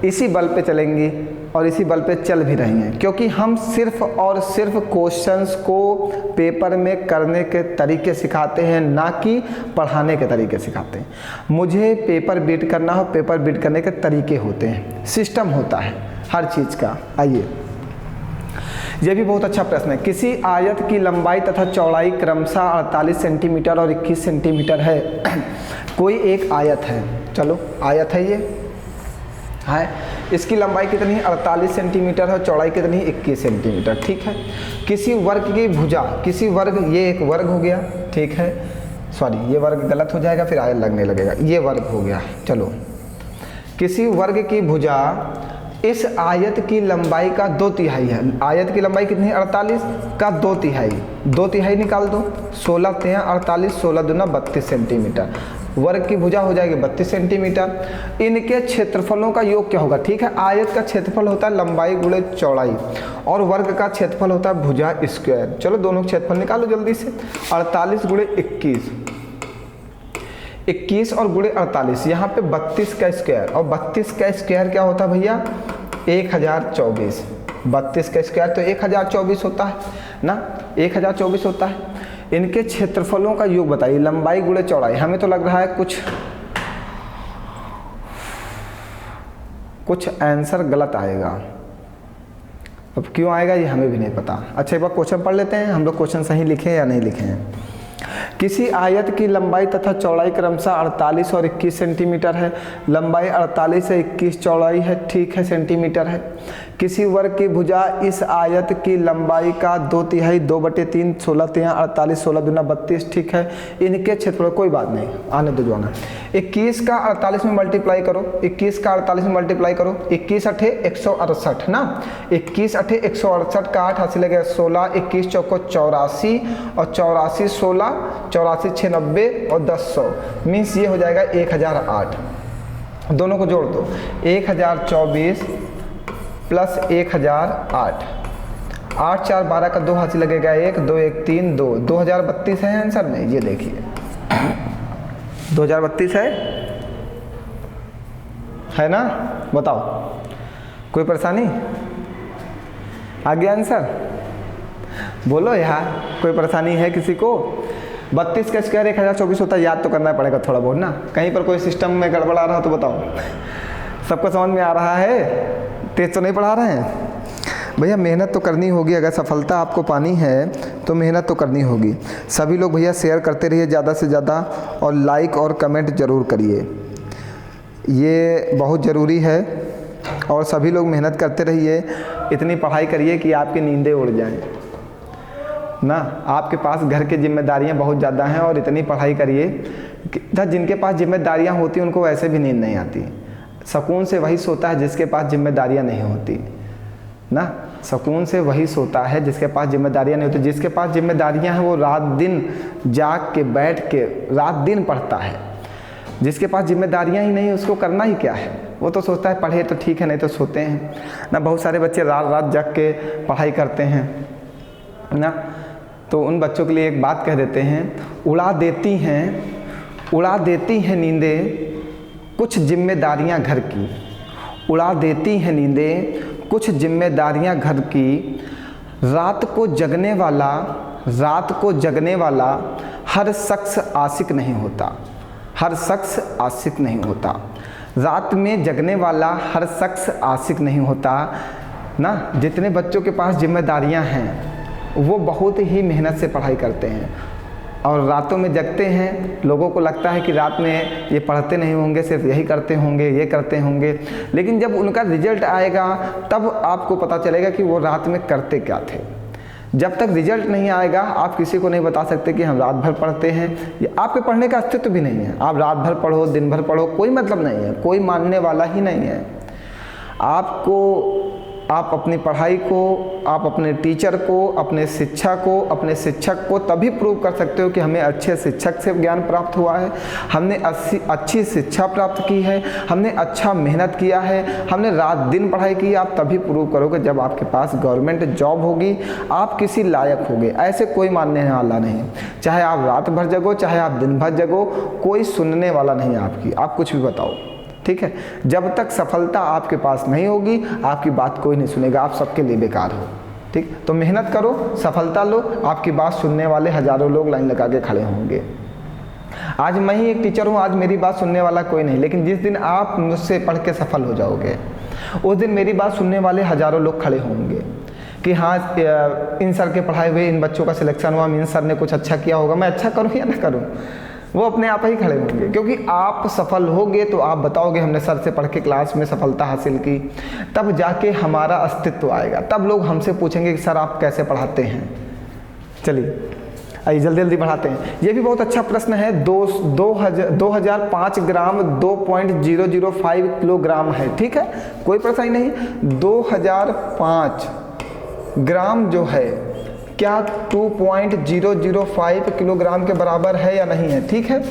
इसी बल पे चलेंगी और इसी बल पे चल भी रही हैं, क्योंकि हम सिर्फ और सिर्फ क्वेश्चंस को पेपर में करने के तरीके सिखाते हैं, ना कि पढ़ाने के तरीके सिखाते हैं। मुझे पेपर बीट करना हो, पेपर बीट करने के तरीके होते हैं, सिस्टम होता है हर चीज़ का। आइए, यह भी बहुत अच्छा प्रश्न है। किसी आयत की लंबाई तथा चौड़ाई क्रमशः 48 सेंटीमीटर और 21 सेंटीमीटर है। कोई एक आयत है, चलो आयत है, ये है, इसकी लंबाई कितनी है 48 सेंटीमीटर है, चौड़ाई कितनी है 21 सेंटीमीटर। ठीक है, किसी वर्ग की भुजा, किसी वर्ग, ये एक वर्ग हो गया, ठीक है, सॉरी ये वर्ग गलत हो जाएगा फिर आयत लगने लगेगा, ये वर्ग हो गया। चलो, किसी वर्ग की भुजा इस आयत की लंबाई का 2/3 है। आयत की लंबाई कितनी है 48 का 2/3, 2/3 निकाल दो, 16 3 48, 16 दूना 32 सेंटीमीटर। वर्ग की भुजा हो जाएगी 32 सेंटीमीटर। इनके क्षेत्रफलों का योग क्या होगा? ठीक है, आयत का क्षेत्रफल होता है लंबाई गुणे चौड़ाई और वर्ग का क्षेत्रफल होता है भुजा स्क्वायर। चलो दोनों क्षेत्रफल निकालो जल्दी से। 48 गुणे 21, 21 और गुणे 48, यहाँ पे 32 का स्क्वायर, और 32 का स्क्वायर क्या होता है भैया 1024। 32 का स्क्वायर तो 1024 होता है ना, 1024 होता है। इनके क्षेत्रफलों का योग बताइए, लंबाई गुणे चौड़ाई। हमें तो लग रहा है कुछ आंसर गलत आएगा। अब क्यों आएगा ये हमें भी नहीं पता। अच्छा एक बार क्वेश्चन पढ़ लेते हैं, हम लोग क्वेश्चन सही लिखे हैं या नहीं लिखे हैं। किसी आयत की लंबाई तथा चौड़ाई क्रमशः 48 और 21 सेंटीमीटर है। लंबाई 48 है, 21 चौड़ाई है, ठीक है, सेंटीमीटर है। किसी वर्ग की भुजा इस आयत की लंबाई का 2/3, 2/3, 16 3 48, 16 दूना 32, ठीक है। इनके क्षेत्रफल, कोई बात नहीं, आने दो जो आना। 21 का 48 में मल्टीप्लाई करो, 21 का 48 में मल्टीप्लाई करो, 21 8 168 ना, 21 8 168 का 8 हासिल लगेगा 16, 21 चौको 84 और 84 16, 84 6 90 और 10 100, मीन्स ये हो जाएगा 1008। दोनों को जोड़ दो, 1024 प्लस 1008, 8 4 12 का 2 हासिल लगेगा 1, 2 1 3 2, 2032 है आंसर में। ये देखिए 2032 है ना, बताओ कोई परेशानी? आ गया आंसर? बोलो यार, कोई परेशानी है किसी को? 32 का स्क्वायर 1024 होता है, याद तो करना पड़ेगा थोड़ा बहुत ना, कहीं पर कोई सिस्टम में गड़बड़ आ रहा हो तो बताओ। सबको समझ में आ रहा है? तेज तो नहीं पढ़ा रहे हैं भैया? मेहनत तो करनी होगी, अगर सफलता आपको पानी है तो मेहनत तो करनी होगी। सभी लोग भैया शेयर करते रहिए ज़्यादा से ज़्यादा, और लाइक और कमेंट ज़रूर करिए, ये बहुत ज़रूरी है। और सभी लोग मेहनत करते रहिए, इतनी पढ़ाई करिए कि आपकी नींदें उड़ जाएं ना। आपके पास घर की जिम्मेदारियां बहुत ज़्यादा हैं और इतनी पढ़ाई करिए कि जिनके पास जिम्मेदारियां होती हैं उनको वैसे भी नींद नहीं आती। सुकून से वही सोता है जिसके पास जिम्मेदारियां नहीं होती ना, सुकून से वही सोता है जिसके पास जिम्मेदारियां नहीं होती। जिसके पास जिम्मेदारियां हैं वो रात दिन जाग के बैठ के रात दिन पढ़ता है। जिसके पास जिम्मेदारियां ही नहीं उसको करना ही क्या है? वो तो सोचता है पढ़े तो ठीक है, नहीं तो सोते हैं ना। बहुत सारे बच्चे रात रात जाग के पढ़ाई करते हैं ना, तो उन बच्चों के लिए एक बात कह देते हैं, उड़ा देती हैं नींदें कुछ जिम्मेदारियां घर की, उड़ा देती हैं नींदें कुछ जिम्मेदारियां घर की। रात को जगने वाला हर शख्स आशिक नहीं होता, हर शख्स आशिक नहीं होता। रात में जगने वाला हर शख्स आशिक नहीं होता ना। जितने बच्चों के पास जिम्मेदारियां हैं वो बहुत ही मेहनत से पढ़ाई करते हैं और रातों में जगते हैं। लोगों को लगता है कि रात में ये पढ़ते नहीं होंगे, सिर्फ यही करते होंगे, ये करते होंगे, लेकिन जब उनका रिजल्ट आएगा तब आपको पता चलेगा कि वो रात में करते क्या थे। जब तक रिजल्ट नहीं आएगा आप किसी को नहीं बता सकते कि हम रात भर पढ़ते हैं। ये आपके पढ़ने का अस्तित्व भी नहीं है। आप रात भर पढ़ो, दिन भर पढ़ो, कोई मतलब नहीं है, कोई मानने वाला ही नहीं है। आप अपनी पढ़ाई को, आप अपने टीचर को, अपने शिक्षक को तभी प्रूव कर सकते हो कि हमें अच्छे शिक्षक से ज्ञान प्राप्त हुआ है, हमने अच्छी शिक्षा प्राप्त की है, हमने अच्छा मेहनत किया है, हमने रात दिन पढ़ाई की। आप तभी प्रूव करोगे जब आपके पास गवर्नमेंट जॉब होगी, आप किसी लायक होगे। ऐसे कोई मानने वाला नहीं, चाहे आप रात भर जगो, चाहे आप दिन भर जगो, कोई सुनने वाला नहीं आपकी। आप कुछ भी बताओ, ठीक है। जब तक सफलता आपके पास नहीं होगी आपकी बात कोई नहीं सुनेगा, आप सबके लिए बेकार हो, ठीक। तो मेहनत करो, सफलता लो, आपकी बात सुनने वाले हजारों लोग लाइन लगा के खड़े होंगे। आज मैं ही एक टीचर हूँ, आज मेरी बात सुनने वाला कोई नहीं, लेकिन जिस दिन आप मुझसे पढ़ के सफल हो जाओगे उस दिन मेरी बात सुनने वाले हजारों लोग खड़े होंगे कि हाँ इन सर के पढ़ाए हुए इन बच्चों का सिलेक्शन हुआ, इन सर ने कुछ अच्छा किया होगा, मैं अच्छा करूँ या ना करूँ। वो अपने आप ही खड़े होंगे, क्योंकि आप सफल होगे तो आप बताओगे हमने सर से पढ़ के क्लास में सफलता हासिल की, तब जाके हमारा अस्तित्व आएगा, तब लोग हमसे पूछेंगे कि सर आप कैसे पढ़ाते हैं। चलिए आइए जल्दी जल्दी बढ़ाते हैं। ये भी बहुत अच्छा प्रश्न है। 2005 ग्राम 2.005 किलोग्राम है, ठीक है, कोई परेशानी नहीं। 2005 ग्राम जो है क्या 2.005 किलोग्राम के बराबर है या नहीं है, ठीक है।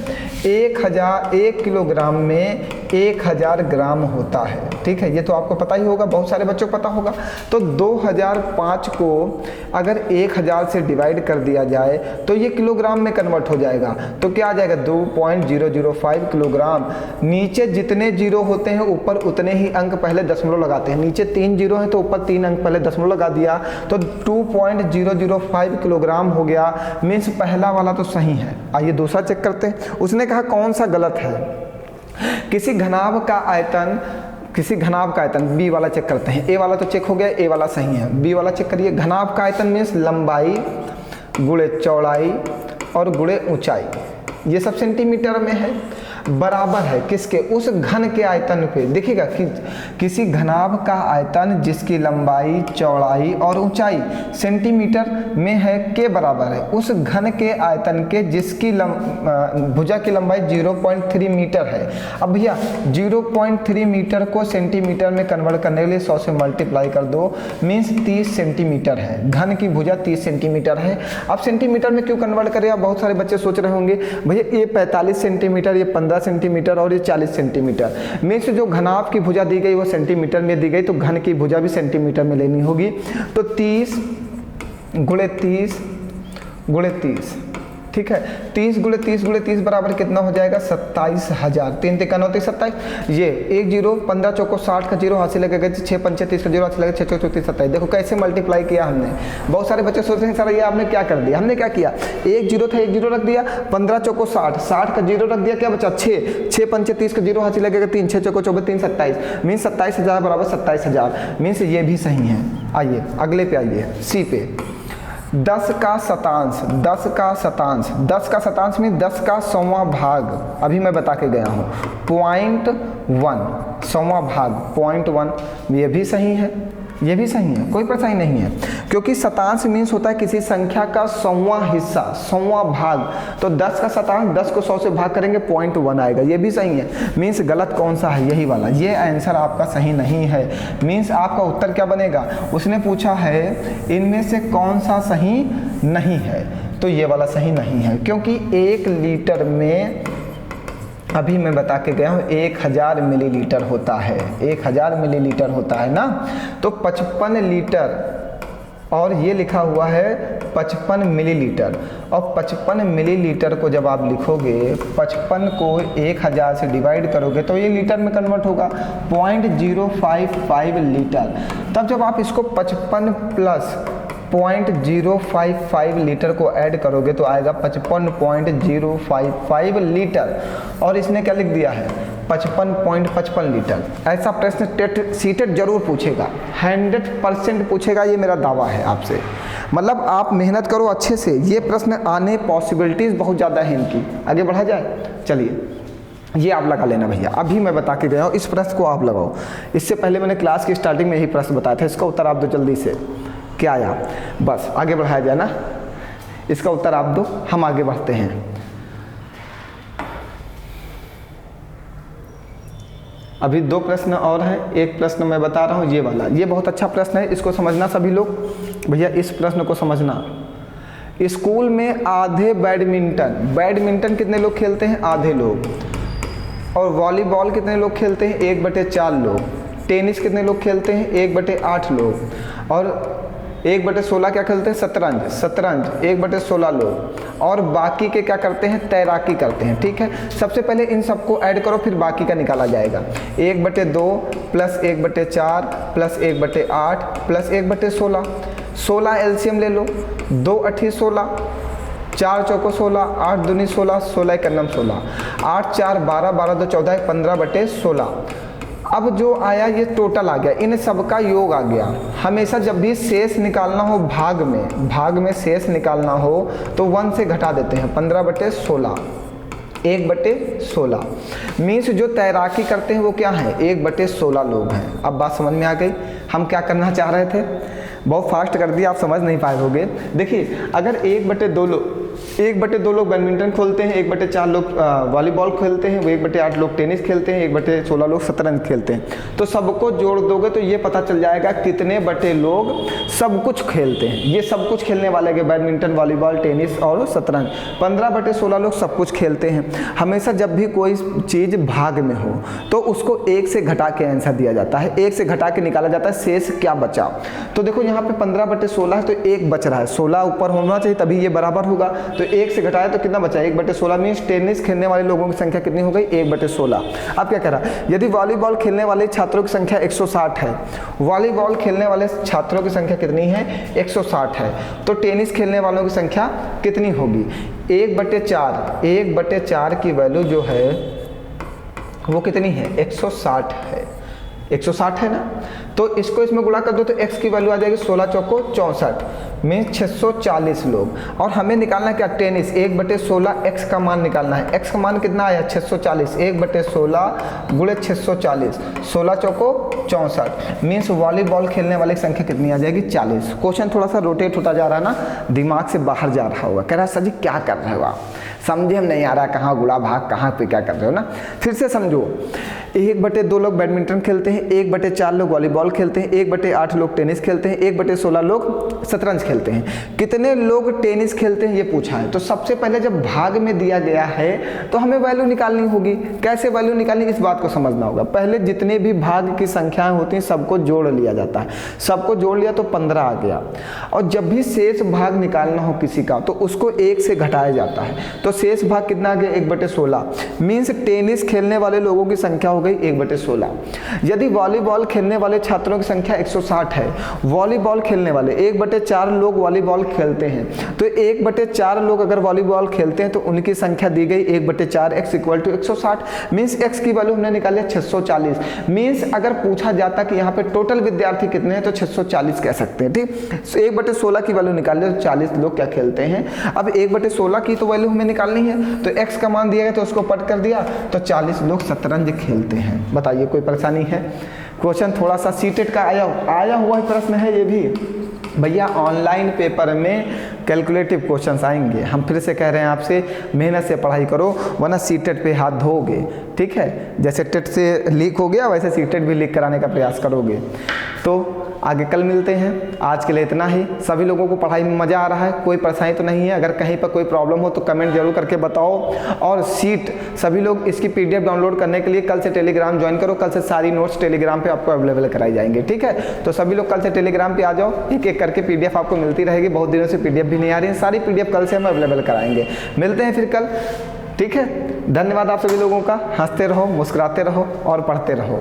1 किलोग्राम में 1000 ग्राम होता है, ठीक है, ये तो आपको पता ही होगा, बहुत सारे बच्चों को पता होगा। तो 2005 को अगर 1000 से डिवाइड कर दिया जाए तो ये किलोग्राम में कन्वर्ट हो जाएगा। तो क्या आ जाएगा 2.005 किलोग्राम। नीचे जितने जीरो होते हैं ऊपर उतने ही अंक पहले दशमलव लगाते हैं। नीचे 3 जीरो हैं तो ऊपर 3 अंक पहले दशमलव लगा दिया, तो 2.005 किलोग्राम हो गया। मीन्स पहला वाला तो सही है। आइए दूसरा चेक करते हैं। उसने कहा कौन सा गलत है। किसी घनाभ का आयतन बी वाला चेक करते हैं। ए वाला तो चेक हो गया, ए वाला सही है, बी वाला चेक करिए। घनाभ का आयतन मीन्स लंबाई गुणे चौड़ाई और गुणे ऊंचाई, ये सब सेंटीमीटर में है। बराबर है किसके, उस घन के आयतन पे। देखिएगा कि किसी घनाभ का आयतन जिसकी लंबाई, चौड़ाई और ऊंचाई सेंटीमीटर में है के बराबर है उस घन के आयतन के जिसकी भुजा की लंबाई 0.3 मीटर है। अब भैया 0.3 मीटर को सेंटीमीटर में कन्वर्ट करने के लिए 100 से मल्टीप्लाई कर दो, मीन्स 30 सेंटीमीटर है। घन की भुजा 30 सेंटीमीटर है। अब सेंटीमीटर में क्यों कन्वर्ट करें, आप बहुत सारे बच्चे सोच रहे होंगे भैया ये 45 सेंटीमीटर, ये 15 सेंटीमीटर और ये 40 सेंटीमीटर। मीन्स जो घनाभ की भुजा दी गई वो सेंटीमीटर में दी गई, तो घन की भुजा भी सेंटीमीटर में लेनी होगी। तो 30 गुणे 30 गुणे 30, ठीक है। 30 गुणे 30 गुणे 30 बराबर कितना हो जाएगा, 27,000। 3 तिका 9 27, ये 1 0, 15 चौको 60 का जीरो हाथ से लगेगा, 6 पंचे 30 का जीरो हाथ से लगेगा, 6 चौको 34 27। देखो कैसे मल्टीप्लाई किया हमने। बहुत सारे बच्चे सोचते हैं सर ये आपने क्या कर दिया। हमने क्या किया, 1 0 था 1 0 रख दिया, 15 चौको 60, 60 का जीरो रख दिया, क्या बचा 6, 6 पंचे 30 का जीरो हाथ से लगेगा 3, 6 चौको 24 3 27, मीन्स 27,000 बराबर 27,000, मीन्स ये भी सही है। आइए अगले पे आइए, सी पे। 10 का शतांश, 10 का शतांश, 10 का शतांश में 10 का 100वां भाग, अभी मैं बता के गया हूँ 0.1, 100वां भाग 0.1, ये भी सही है, ये भी सही है, कोई परेशानी नहीं है। क्योंकि शतांश मीन्स होता है किसी संख्या का 100वां हिस्सा, 100वां भाग। तो 10 का शतांश 10 को 100 से भाग करेंगे 0.1 आएगा, ये भी सही है। मीन्स गलत कौन सा है, यही वाला, ये आंसर आपका सही नहीं है। मीन्स आपका उत्तर क्या बनेगा, उसने पूछा है इनमें से कौन सा सही नहीं है, तो ये वाला सही नहीं है। क्योंकि 1 लीटर में, अभी मैं बता के गया हूँ 1000 मिलीलीटर होता है, 1000 मिलीलीटर होता है ना। तो 55 लीटर और ये लिखा हुआ है 55 मिलीलीटर, और 55 मिलीलीटर को जब आप लिखोगे, 55 को 1000 से डिवाइड करोगे तो ये लीटर में कन्वर्ट होगा 0.055 लीटर। तब जब आप इसको 55 प्लस 0.055 लीटर को ऐड करोगे तो आएगा 55.055 लीटर, और इसने क्या लिख दिया है 55.55 लीटर। ऐसा प्रश्न टेट सीटेट जरूर पूछेगा, 100% पूछेगा, ये मेरा दावा है आपसे। मतलब आप मेहनत करो अच्छे से, ये प्रश्न आने पॉसिबिलिटीज़ बहुत ज़्यादा है इनकी। आगे बढ़ा जाए, चलिए ये आप लगा लेना भैया, अभी मैं बता के गया हूँ, इस प्रश्न को आप लगाओ। इससे पहले मैंने क्लास की स्टार्टिंग में यही प्रश्न बताया था, इसका उत्तर आप दो जल्दी से। क्या आया, बस आगे बढ़ाया जाए ना, इसका उत्तर आप दो, हम आगे बढ़ते हैं। अभी 2 प्रश्न और हैं, एक प्रश्न मैं बता रहा हूँ ये वाला, ये बहुत अच्छा प्रश्न है, इसको समझना सभी लोग। भैया इस प्रश्न को समझना, स्कूल में आधे बैडमिंटन कितने लोग खेलते हैं, आधे लोग। और वॉलीबॉल कितने लोग खेलते हैं, 1/4 लोग। टेनिस कितने लोग खेलते हैं, 1/8 लोग। और 1/16 क्या खेलते हैं, शतरंज 1/16 लोग। और बाकी के क्या करते हैं, तैराकी करते हैं। ठीक है, सबसे पहले इन सबको ऐड करो, फिर बाकी का निकाला जाएगा। 1/2 प्लस 1/4 प्लस 1/8 प्लस 1/16, 16 एलसीएम ले लो, 2 8 16, 4 चौको 16, 8 दूनी 16, 16 1 16, 8 4 12, 12 2 14, 15/16। अब जो आया ये टोटल आ गया, इन सबका योग आ गया। हमेशा जब भी शेष निकालना हो भाग में शेष निकालना हो तो 1 से घटा देते हैं, 15/16, 1/16। मीन्स जो तैराकी करते हैं वो क्या है, 1/16 लोग हैं। अब बात समझ में आ गई, हम क्या करना चाह रहे थे, बहुत फास्ट कर दिया, आप समझ नहीं पाए होगे। देखिए अगर 1/2 लोग बैडमिंटन खेलते हैं, 1/4 लोग वॉलीबॉल खेलते हैं, 1/8 लोग टेनिस खेलते हैं, 1/16 लोग शतरंज खेलते हैं, तो सबको जोड़ दोगे तो ये पता चल जाएगा कितने बटे लोग सब कुछ खेलते हैं। ये सब कुछ खेलने वाले के बैडमिंटन, वॉलीबॉल, टेनिस और शतरंज, 15/16 लोग सब कुछ खेलते हैं। हमेशा जब भी कोई चीज़ भाग में हो तो उसको 1 से घटा के आंसर दिया जाता है, 1 से घटा के निकाला जाता है शेष क्या बचा। तो देखो यहाँ पे 15/16 है तो 1 बच रहा है, 16 ऊपर होना चाहिए तभी ये बराबर होगा। तो 1 से घटाया तो कितना बचा, 1/16। मीन्स टेनिस खेलने वाले लोगों की संख्या कितनी हो गई, 1/16। अब क्या करा, यदि वॉलीबॉल खेलने वाले छात्रों की संख्या 160 है, वॉलीबॉल खेलने वाले छात्रों की संख्या कितनी है, 160 है, तो टेनिस खेलने वालों की संख्या कितनी होगी, 1/4 की वैल्यू जो है वो कितनी है, 160 है। 160 है ना, तो इसको इसमें गुणा कर दो तो x की वैल्यू आ जाएगी 16 चौको 64 में 640 लोग। और हमें निकालना क्या, टेनिस 1/16 x का मान निकालना है। x का मान कितना आया 640, 1/16 गुणे 640, 16 चौको 64 मीन्स वॉलीबॉल खेलने वाले की संख्या कितनी आ जाएगी 40। क्वेश्चन थोड़ा सा रोटेट होता जा रहा है ना, दिमाग से बाहर जा रहा होगा, कह रहा है सर जी क्या कर रहे हो आप, समझे हम नहीं आ रहा, कहाँ गुड़ा भाग कहाँ पे क्या कर रहे हो ना। फिर से समझो, 1/2 लोग बैडमिंटन खेलते हैं, 1/4 लोग वॉलीबॉल खेलते हैं, 1/8 लोग टेनिस खेलते हैं, 1/16 लोग शतरंज खेलते हैं। कितने लोग टेनिस खेलते हैं ये पूछा है। तो सबसे पहले जब भाग में दिया गया है तो हमें वैल्यू निकालनी होगी। कैसे वैल्यू निकालनी, इस बात को समझना होगा। पहले जितने भी भाग की संख्याएं होती हैं सबको जोड़ लिया जाता है, सबको जोड़ लिया तो 15 आ गया। और जब भी शेष भाग निकालना हो किसी का तो उसको 1 से घटाया जाता है, तो शेष भाग कितना आ गया 1/16 मीन्स टेनिस खेलने वाले लोगों की संख्या हो गई 1/16। यदि वॉलीबॉल खेलने वाले छात्रों की संख्या 160 है, वॉलीबॉल खेलने वाले 1/4 लोग वॉलीबॉल खेलते हैं, तो 1/4 लोग अगर वॉलीबॉल खेलते हैं तो उनकी संख्या दी गई 1/4 x = 160 मीन्स x की वैल्यू हमने निकाली 640। मीन्स अगर पूछा जाता कि यहाँ पे टोटल विद्यार्थी कितने हैं तो 640 कह सकते हैं। ठीक, 1/16 की वैल्यू निकाली तो 40 लोग क्या खेलते हैं। अब 1/16 की तो वैल्यू हमें निकालनी है, तो x का मान दिया गया तो उसको पट कर दिया तो 40 लोग शतरंज खेलते हैं। बताइए कोई परेशानी है। क्वेश्चन थोड़ा सा सीटेट का आया हुआ प्रश्न है ये भी भैया, ऑनलाइन पेपर में कैलकुलेटिव क्वेश्चंस आएंगे। हम फिर से कह रहे हैं आपसे मेहनत से पढ़ाई करो वरना सीटेट पे हाथ धोगे। ठीक है, जैसे टेट से लीक हो गया वैसे सीटेट भी लीक कराने का प्रयास करोगे। तो आगे कल मिलते हैं, आज के लिए इतना ही। सभी लोगों को पढ़ाई में मज़ा आ रहा है, कोई परेशानी तो नहीं है। अगर कहीं पर कोई प्रॉब्लम हो तो कमेंट जरूर करके बताओ। और सीट सभी लोग इसकी PDF डाउनलोड करने के लिए कल से टेलीग्राम ज्वाइन करो। कल से सारी नोट्स टेलीग्राम पे आपको अवेलेबल कराई जाएंगे। ठीक है, तो सभी लोग कल से टेलीग्राम पे आ जाओ, एक एक करके PDF आपको मिलती रहेगी। बहुत दिनों से PDF भी नहीं आ रही है, सारी PDF कल से हम अवेलेबल कराएंगे। मिलते हैं फिर कल। ठीक है, धन्यवाद आप सभी लोगों का। हंसते रहो, मुस्कुराते रहो और पढ़ते रहो।